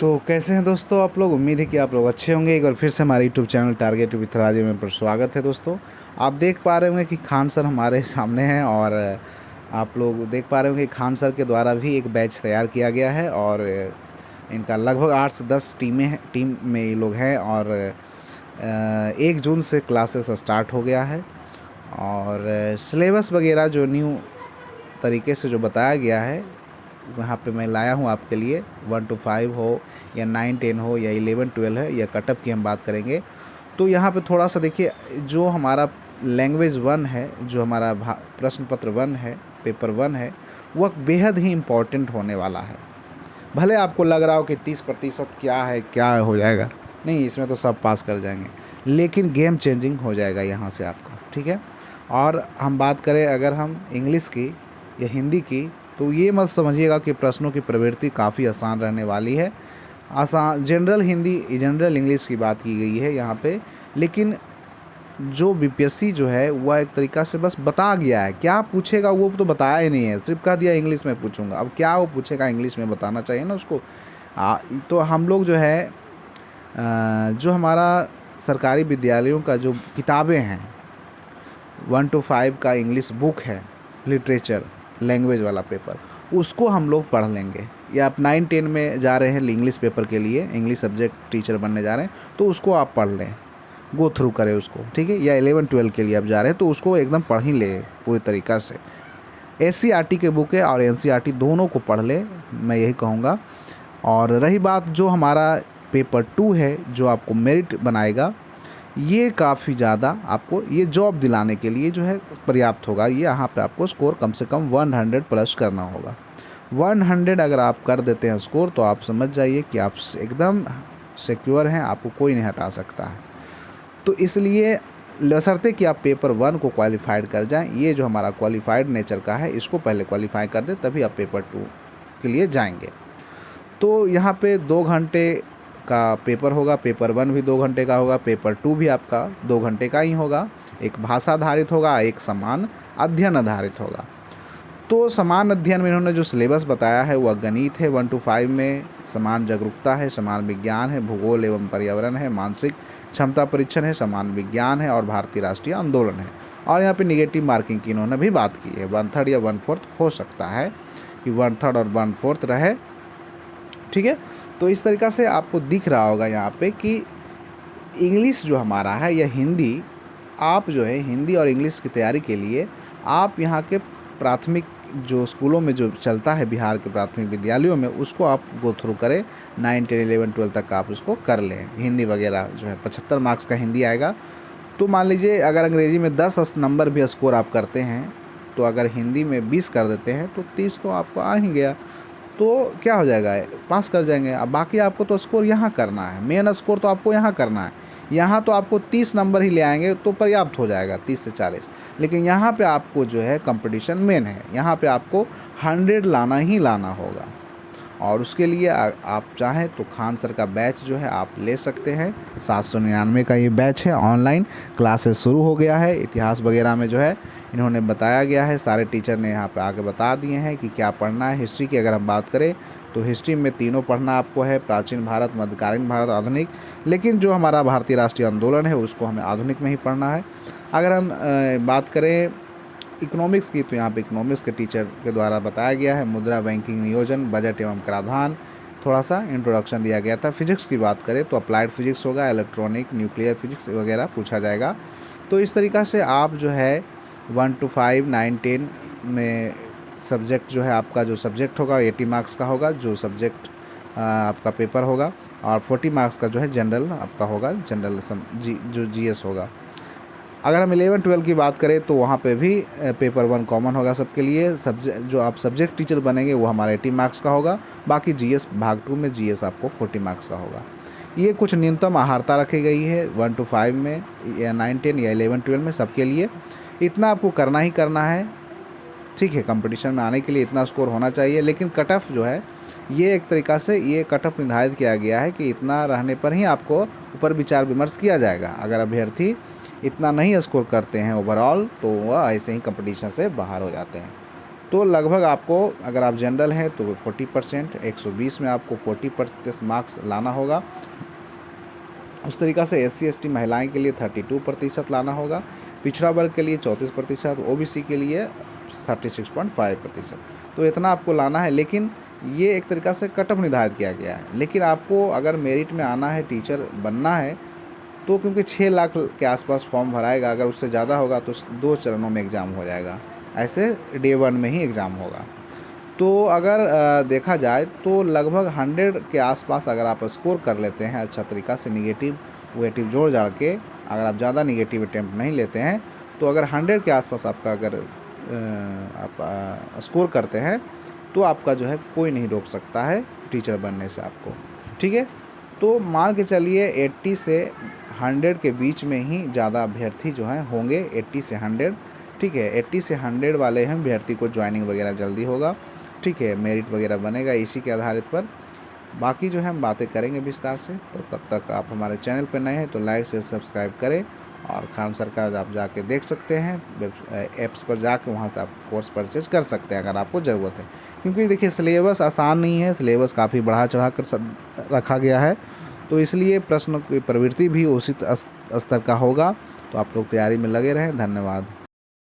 तो कैसे हैं दोस्तों आप लोग। उम्मीद है कि आप लोग अच्छे होंगे। एक बार फिर से हमारे YouTube channel target with Rajiv में पर स्वागत है दोस्तों। आप देख पा रहे होंगे कि खान सर हमारे सामने हैं और आप लोग देख पा रहे होंगे कि खान सर के द्वारा भी एक बैच तैयार किया गया है और इनका लगभग 8 से 10 टीम में ये लोग हैं और 1 जून से क्लासेस स्टार्ट हो गया है और सिलेबस वगैरह जो न्यू तरीके से जो बताया गया है वहाँ पे मैं लाया हूँ आपके लिए। 1 to 5 हो या 9-10 हो या 11-12 है या कटअप की हम बात करेंगे तो यहाँ पे थोड़ा सा देखिए, जो हमारा लैंग्वेज 1 है, जो हमारा प्रश्न पत्र 1 है, पेपर 1 है, वह बेहद ही इम्पोर्टेंट होने वाला है। भले आपको लग रहा हो कि 30% क्या है, क्या हो जाएगा, नहीं, इसमें तो सब पास कर जाएंगे, लेकिन गेम चेंजिंग हो जाएगा यहाँ से आपका, ठीक है। और हम बात करें अगर हम इंग्लिश की या हिंदी की, तो ये मत समझिएगा कि प्रश्नों की प्रवृत्ति काफ़ी आसान रहने वाली है। आसान जनरल हिंदी, जनरल इंग्लिश की बात की गई है यहाँ पे, लेकिन जो बीपीएससी जो है वह एक तरीक़ा से बस बता गया है, क्या पूछेगा वो तो बताया ही नहीं है, सिर्फ कह दिया इंग्लिश में पूछूंगा। अब क्या वो पूछेगा, इंग्लिश में बताना चाहिए ना उसको। तो हम लोग जो है जो हमारा सरकारी विद्यालयों का जो किताबें हैं 1 to 5 का इंग्लिश बुक है, लिटरेचर लैंग्वेज वाला पेपर, उसको हम लोग पढ़ लेंगे। या आप 9-10 में जा रहे हैं इंग्लिश पेपर के लिए, इंग्लिश सब्जेक्ट टीचर बनने जा रहे हैं, तो उसको आप पढ़ लें, गो थ्रू करें उसको, ठीक है। या 11-12 के लिए आप जा रहे हैं तो उसको एकदम पढ़ ही ले पूरी तरीक़ा से। SCERT के बुक है और NCERT दोनों को पढ़ ले, मैं यही कहूँगा। और रही बात जो हमारा पेपर 2 है, जो आपको मेरिट बनाएगा, ये काफ़ी ज़्यादा आपको ये जॉब दिलाने के लिए जो है पर्याप्त होगा। ये यहाँ पे आपको स्कोर कम से कम 100 प्लस करना होगा। 100 अगर आप कर देते हैं स्कोर, तो आप समझ जाइए कि आप एकदम सिक्योर हैं, आपको कोई नहीं हटा सकता है। तो इसलिए बशर्ते कि आप पेपर 1 को क्वालिफाइड कर जाएं, ये जो हमारा क्वालिफाइड नेचर का है, इसको पहले क्वालिफाई कर दें, तभी आप पेपर 2 के लिए जाएंगे। तो यहाँ पे 2 घंटे का पेपर होगा, पेपर 1 भी 2 घंटे का होगा, पेपर 2 भी आपका 2 घंटे का ही होगा। एक भाषा आधारित होगा, एक समान अध्ययन आधारित होगा। तो समान अध्ययन में इन्होंने जो सिलेबस बताया है वह गणित है 1 to 5 में, समान जागरूकता है, समान विज्ञान है, भूगोल एवं पर्यावरण है, मानसिक क्षमता परीक्षण है, समान विज्ञान है और भारतीय राष्ट्रीय आंदोलन है। और यहाँ पे निगेटिव मार्किंग की इन्होंने भी बात की है, 1/3 या 1/4 हो सकता है कि 1/3 और 1/4 रहे, ठीक है। तो इस तरीक़ा से आपको दिख रहा होगा यहाँ पे कि इंग्लिश जो हमारा है या हिंदी, आप जो है हिंदी और इंग्लिश की तैयारी के लिए आप यहाँ के प्राथमिक जो स्कूलों में जो चलता है, बिहार के प्राथमिक विद्यालयों में, उसको आप गो थ्रू करें। 9, 10, 11, 12 तक आप उसको कर लें। हिंदी वगैरह जो है 75 मार्क्स का हिंदी आएगा। तो मान लीजिए अगर अंग्रेज़ी में 10 नंबर भी स्कोर आप करते हैं, तो अगर हिंदी में 20 कर देते हैं तो 30 तो आपको आ ही गया, तो क्या हो जाएगा, पास कर जाएंगे। अब बाकी आपको तो स्कोर यहाँ करना है, मेन स्कोर तो आपको यहाँ करना है। यहाँ तो आपको 30 नंबर ही ले आएंगे तो पर्याप्त हो जाएगा, 30 से 40। लेकिन यहाँ पे आपको जो है कंपटीशन मेन है, यहाँ पे आपको 100 लाना ही लाना होगा। और उसके लिए आप चाहें तो खान सर का बैच जो है आप ले सकते हैं। 799 का ये बैच है, ऑनलाइन क्लासेस शुरू हो गया है। इतिहास वगैरह में जो है इन्होंने बताया गया है, सारे टीचर ने यहाँ पे आके बता दिए हैं कि क्या पढ़ना है। हिस्ट्री की अगर हम बात करें तो हिस्ट्री में तीनों पढ़ना आपको है, प्राचीन भारत, मध्यकालीन भारत, आधुनिक। लेकिन जो हमारा भारतीय राष्ट्रीय आंदोलन है उसको हमें आधुनिक में ही पढ़ना है। अगर हम बात करें इकोनॉमिक्स की, तो यहाँ पे इकोनॉमिक्स के टीचर के द्वारा बताया गया है मुद्रा, बैंकिंग, नियोजन, बजट एवं कराधान, थोड़ा सा इंट्रोडक्शन दिया गया था। फिजिक्स की बात करें तो अप्लाइड फिजिक्स होगा, इलेक्ट्रॉनिक, न्यूक्लियर फिजिक्स वगैरह पूछा जाएगा। तो इस तरीक़ा से आप जो है 1 to 5, 9, 10 में सब्जेक्ट जो है, आपका जो सब्जेक्ट होगा 80 मार्क्स का होगा, जो सब्जेक्ट आपका पेपर होगा। और 40 मार्क्स का जो है जनरल आपका होगा, जनरल जो GS होगा। अगर हम 11-12 की बात करें तो वहाँ पे भी पेपर 1 कॉमन होगा सबके लिए। जो आप सब्जेक्ट टीचर बनेंगे वो हमारा 80 मार्क्स का होगा। बाकी GS भाग 2 में GS आपको 40 मार्क्स का होगा। ये कुछ न्यूनतम आहारता रखी गई है 1 to 5 में या 9, 10 या 11-12 में, सबके लिए इतना आपको करना ही करना है, ठीक है। कंपटीशन में आने के लिए इतना स्कोर होना चाहिए। लेकिन कट ऑफ जो है ये एक तरीक़ा से ये कट ऑफ निर्धारित किया गया है कि इतना रहने पर ही आपको ऊपर विचार विमर्श किया जाएगा। अगर अभ्यर्थी इतना नहीं स्कोर करते हैं ओवरऑल, तो वह ऐसे ही कंपटीशन से बाहर हो जाते हैं। तो लगभग आपको, अगर आप जनरल हैं तो 40%, 120 में आपको 40% मार्क्स लाना होगा। उस तरीक़ा से SC/ST महिलाएं के लिए 32% लाना होगा, पिछड़ा वर्ग के लिए 34%, OBC के लिए 36.5%। तो इतना आपको लाना है। लेकिन ये एक तरीक़ा से कट ऑफ निर्धारित किया गया है। लेकिन आपको अगर मेरिट में आना है, टीचर बनना है, तो क्योंकि 6 लाख के आसपास फॉर्म भराएगा, अगर उससे ज़्यादा होगा तो 2 चरणों में एग्ज़ाम हो जाएगा। ऐसे डे 1 में ही एग्ज़ाम होगा। तो अगर देखा जाए तो लगभग 100 के आसपास अगर आप स्कोर कर लेते हैं अच्छा तरीक़ा से, निगेटिव वेटिव जोड़ जाड़ के, अगर आप ज़्यादा निगेटिव अटैम्प्ट नहीं लेते हैं, तो अगर 100 के आसपास आपका अगर आप स्कोर करते हैं, तो आपका जो है कोई नहीं रोक सकता है टीचर बनने से आपको। ठीक है, तो मान के चलिए 80 से 100 के बीच में ही ज़्यादा अभ्यर्थी जो हैं होंगे, 80 से 100। ठीक है, 80 से 100 वाले हैं अभ्यर्थी को ज्वाइनिंग वगैरह जल्दी होगा। ठीक है, मेरिट वगैरह बनेगा इसी के आधारित पर। बाकी जो है हम बातें करेंगे विस्तार से। तो तब तक आप हमारे चैनल पर नए हैं तो लाइक से सब्सक्राइब करें, और खान सर का आप जाके देख सकते हैं, ऐप्स पर जाके वहाँ से आप कोर्स परचेज कर सकते हैं अगर आपको ज़रूरत है। क्योंकि देखिए सिलेबस आसान नहीं है, सिलेबस काफ़ी बढ़ा चढ़ा कर रखा गया है, तो इसलिए प्रश्न की प्रवृत्ति भी उसी स्तर का होगा। तो आप लोग तैयारी में लगे रहें। धन्यवाद।